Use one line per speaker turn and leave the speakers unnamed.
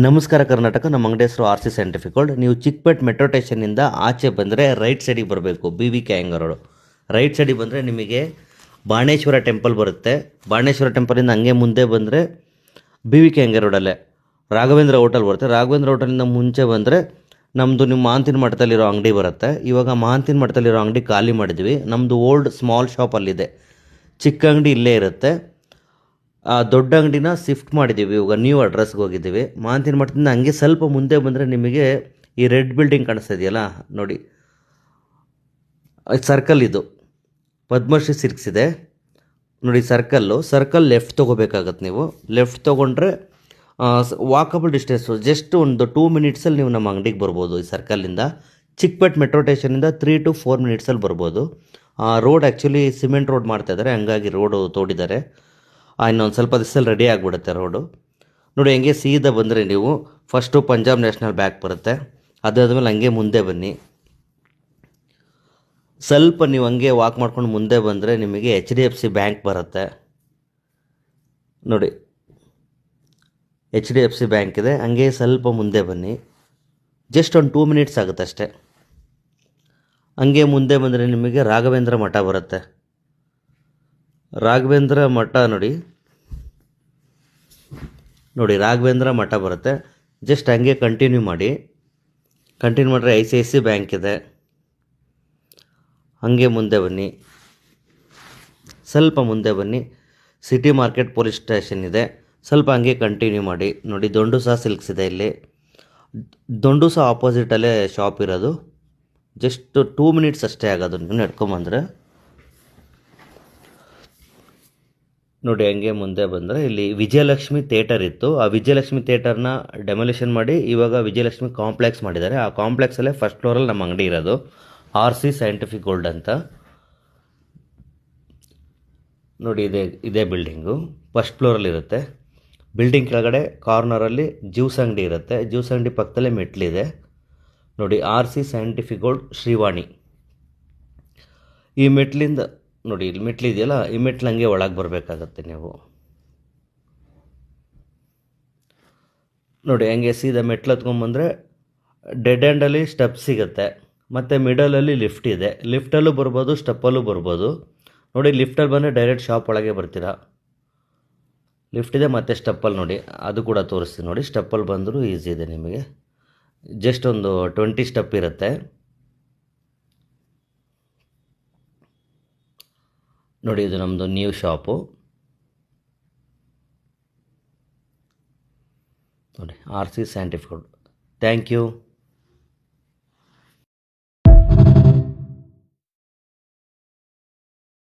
ನಮಸ್ಕಾರ ಕರ್ನಾಟಕ. ನಮ್ಮ ಅಂಗಡಿ ಹೆಸರು ಆರ್ ಸಿ ಸೈಂಟಿಫಿಕ್ ವರ್ಲ್ಡ್. ನೀವು ಚಿಕ್ಕಪೇಟ್ ಮೆಟ್ರೋ ಸ್ಟೇಷನ್ನಿಂದ ಆಚೆ ಬಂದರೆ ರೈಟ್ ಸೈಡಿಗೆ ಬರಬೇಕು. B V K Iyengar road right ಸೈಡಿಗೆ ಬಂದರೆ ನಿಮಗೆ ಬಾಣೇಶ್ವರ ಟೆಂಪಲ್ ಬರುತ್ತೆ. ಬಾಣೇಶ್ವರ ಟೆಂಪಲಿಂದ ಹಂಗೆ ಮುಂದೆ ಬಂದರೆ ಬಿ ವಿ ಕೆ ಅಯ್ಯಂಗಾರ್ ರೋಡಲ್ಲೇ ರಾಘವೇಂದ್ರ ಹೋಟೆಲ್ ಬರುತ್ತೆ. ರಾಘವೇಂದ್ರ ಹೋಟೆಲಿಂದ ಮುಂಚೆ ಬಂದರೆ ನಮ್ಮದು ನಿಮ್ಮ ಮಹಾಂತಿನ ಮಠದಲ್ಲಿರೋ ಅಂಗಡಿ ಬರುತ್ತೆ. ಇವಾಗ ಮಹಾಂತಿನ ಮಠದಲ್ಲಿರೋ ಅಂಗಡಿ ಖಾಲಿ ಮಾಡಿದ್ವಿ. ನಮ್ಮದು ಓಲ್ಡ್ ಸ್ಮಾಲ್ ಶಾಪ್ ಅಲ್ಲಿದೆ. ಚಿಕ್ಕ ಅಂಗಡಿ ಇಲ್ಲೇ ಇರುತ್ತೆ. ಆ ದೊಡ್ಡ ಅಂಗಡಿನ ಶಿಫ್ಟ್ ಮಾಡಿದ್ದೀವಿ. ಇವಾಗ ನ್ಯೂ ಅಡ್ರೆಸ್ಗೆ ಹೋಗಿದ್ದೀವಿ. ಮಹಾಂತಿನ ಮಠದಿಂದ ಹಂಗೆ ಸ್ವಲ್ಪ ಮುಂದೆ ಬಂದರೆ ನಿಮಗೆ ಈ ರೆಡ್ ಬಿಲ್ಡಿಂಗ್ ಕಾಣಿಸ್ತಾ ಇದೆಯಲ್ಲ ನೋಡಿ, ಸರ್ಕಲ್ ಇದು ಪದ್ಮಶ್ರೀ ಸಿಲ್ಕ್ಸ್ ಇದೆ ನೋಡಿ. ಸರ್ಕಲ್ ಲೆಫ್ಟ್ ತೊಗೋಬೇಕಾಗತ್ತೆ. ನೀವು ಲೆಫ್ಟ್ ತೊಗೊಂಡ್ರೆ ವಾಕಬಲ್ ಡಿಸ್ಟೆನ್ಸು ಜಸ್ಟ್ ಒಂದು 2 ಮಿನಿಟ್ಸಲ್ಲಿ ನೀವು ನಮ್ಮ ಅಂಗಡಿಗೆ ಬರ್ಬೋದು. ಈ ಸರ್ಕಲಿಂದ ಚಿಕ್ಕಪೇಟ್ ಮೆಟ್ರೋ ಸ್ಟೇಷನಿಂದ 3 to 4 ಮಿನಿಟ್ಸಲ್ಲಿ ಬರ್ಬೋದು. ರೋಡ್ ಆ್ಯಕ್ಚುಲಿ ಸಿಮೆಂಟ್ ರೋಡ್ ಮಾಡ್ತಾಯಿದ್ದಾರೆ, ಹಂಗಾಗಿ ರೋಡು ತೋಡಿದ್ದಾರೆ. ಇನ್ನೊಂದು ಸ್ವಲ್ಪ ದಿವಸದಲ್ಲಿ ರೆಡಿ ಆಗಿಬಿಡುತ್ತೆ ರೋಡು ನೋಡಿ. ಹಂಗೆ ಸೀದಾ ಬಂದರೆ ನೀವು ಫಸ್ಟು ಪಂಜಾಬ್ ನ್ಯಾಷನಲ್ ಬ್ಯಾಂಕ್ ಬರುತ್ತೆ. ಅದಾದಮೇಲೆ ಹಂಗೆ ಮುಂದೆ ಬನ್ನಿ. ಸ್ವಲ್ಪ ನೀವು ಹಂಗೆ ವಾಕ್ ಮಾಡ್ಕೊಂಡು ಮುಂದೆ ಬಂದರೆ ನಿಮಗೆ HDFC ಬ್ಯಾಂಕ್ ಬರುತ್ತೆ ನೋಡಿ. HDFC ಬ್ಯಾಂಕ್ ಇದೆ. ಹಂಗೆ ಸ್ವಲ್ಪ ಮುಂದೆ ಬನ್ನಿ. ಜಸ್ಟ್ ಒಂದು 2 ಮಿನಿಟ್ಸ್ ಆಗುತ್ತೆ ಅಷ್ಟೇ. ಹಂಗೆ ಮುಂದೆ ಬಂದರೆ ನಿಮಗೆ ರಾಘವೇಂದ್ರ ಮಠ ಬರುತ್ತೆ. ರಾಘವೇಂದ್ರ ಮಠ ನೋಡಿ ರಾಘವೇಂದ್ರ ಮಠ ಬರುತ್ತೆ. ಜಸ್ಟ್ ಹಂಗೆ ಕಂಟಿನ್ಯೂ ಮಾಡಿದ್ರೆ ICIC ಬ್ಯಾಂಕ್ ಇದೆ. ಹಂಗೆ ಮುಂದೆ ಬನ್ನಿ, ಸ್ವಲ್ಪ ಮುಂದೆ ಬನ್ನಿ. ಸಿಟಿ ಮಾರ್ಕೆಟ್ ಪೊಲೀಸ್ ಸ್ಟೇಷನ್ ಇದೆ. ಸ್ವಲ್ಪ ಹಂಗೆ ಕಂಟಿನ್ಯೂ ಮಾಡಿ ನೋಡಿ. ದೊಂಡುಸ ಸಿಲ್ಕ್ಸ್ ಇದೆ ಇಲ್ಲಿ. ದೊಂಡುಸ ಆಪೋಸಿಟಲ್ಲೇ ಶಾಪ್ ಇರೋದು. ಜಸ್ಟ್ 2 ಮಿನಿಟ್ಸ್ ಅಷ್ಟೇ ಆಗೋದು ನೀವು ನಡ್ಕೊಂಬಂದರೆ ನೋಡಿ. ಹಂಗೆ ಮುಂದೆ ಬಂದರೆ ಇಲ್ಲಿ ವಿಜಯಲಕ್ಷ್ಮಿ ಥಿಯೇಟರ್ ಇತ್ತು. ಆ ವಿಜಯಲಕ್ಷ್ಮಿ ಥಿಯೇಟರ್ನ ಡೆಮೊಲಿಷನ್ ಮಾಡಿ ಇವಾಗ ವಿಜಯಲಕ್ಷ್ಮಿ ಕಾಂಪ್ಲೆಕ್ಸ್ ಮಾಡಿದ್ದಾರೆ. ಆ ಕಾಂಪ್ಲೆಕ್ಸಲ್ಲೇ ಫಸ್ಟ್ ಫ್ಲೋರಲ್ಲಿ ನಮ್ಮ ಅಂಗಡಿ ಇರೋದು, ಆರ್ ಸಿ ಸೈಂಟಿಫಿಕ್ ವರ್ಲ್ಡ್ ಅಂತ ನೋಡಿ. ಇದೇ ಬಿಲ್ಡಿಂಗು ಫಸ್ಟ್ ಫ್ಲೋರಲ್ಲಿರುತ್ತೆ. ಬಿಲ್ಡಿಂಗ್ ಕೆಳಗಡೆ ಕಾರ್ನರಲ್ಲಿ ಜ್ಯೂಸ್ ಅಂಗಡಿ ಇರುತ್ತೆ. ಜ್ಯೂಸ್ ಅಂಗಡಿ ಪಕ್ಕದಲ್ಲೇ ಮೆಟ್ಲಿದೆ ನೋಡಿ. R C scientific world Srivani. ಈ ಮೆಟ್ಲಿಂದ ನೋಡಿ, ಇಲ್ಲಿ ಮೆಟ್ಲಿದೆಯಲ್ಲ, ಈ ಮೆಟ್ಲು ಹಂಗೆ ಒಳಗೆ ಬರಬೇಕಾಗತ್ತೆ ನೀವು ನೋಡಿ. ಹಂಗೆ ಸೀದಾ ಮೆಟ್ಲು ಹತ್ಕೊಂಡ್ಬಂದರೆ ಡೆಡ್ ಎಂಡಲ್ಲಿ ಸ್ಟೆಪ್ ಸಿಗುತ್ತೆ. ಮತ್ತು ಮಿಡಲಲ್ಲಿ ಲಿಫ್ಟ್ ಇದೆ. ಲಿಫ್ಟಲ್ಲೂ ಬರ್ಬೋದು, ಸ್ಟೆಪ್ಪಲ್ಲೂ ಬರ್ಬೋದು ನೋಡಿ. ಲಿಫ್ಟಲ್ಲಿ ಬಂದರೆ ಡೈರೆಕ್ಟ್ ಶಾಪ್ ಒಳಗೆ ಬರ್ತೀರಾ. ಲಿಫ್ಟ್ ಇದೆ ಮತ್ತು ಸ್ಟೆಪ್ಪಲ್ಲಿ ನೋಡಿ, ಅದು ಕೂಡ ತೋರಿಸ್ತೀನಿ ನೋಡಿ. ಸ್ಟೆಪ್ಪಲ್ಲಿ ಬಂದರೂ ಈಸಿ ಇದೆ ನಿಮಗೆ. ಜಸ್ಟ್ ಒಂದು 20 ಸ್ಟೆಪ್ ಇರುತ್ತೆ ನೋಡಿ. ಇದು ನಮ್ಮದು ನ್ಯೂ ಶಾಪು ನೋಡಿ, R C scientific. Thank you.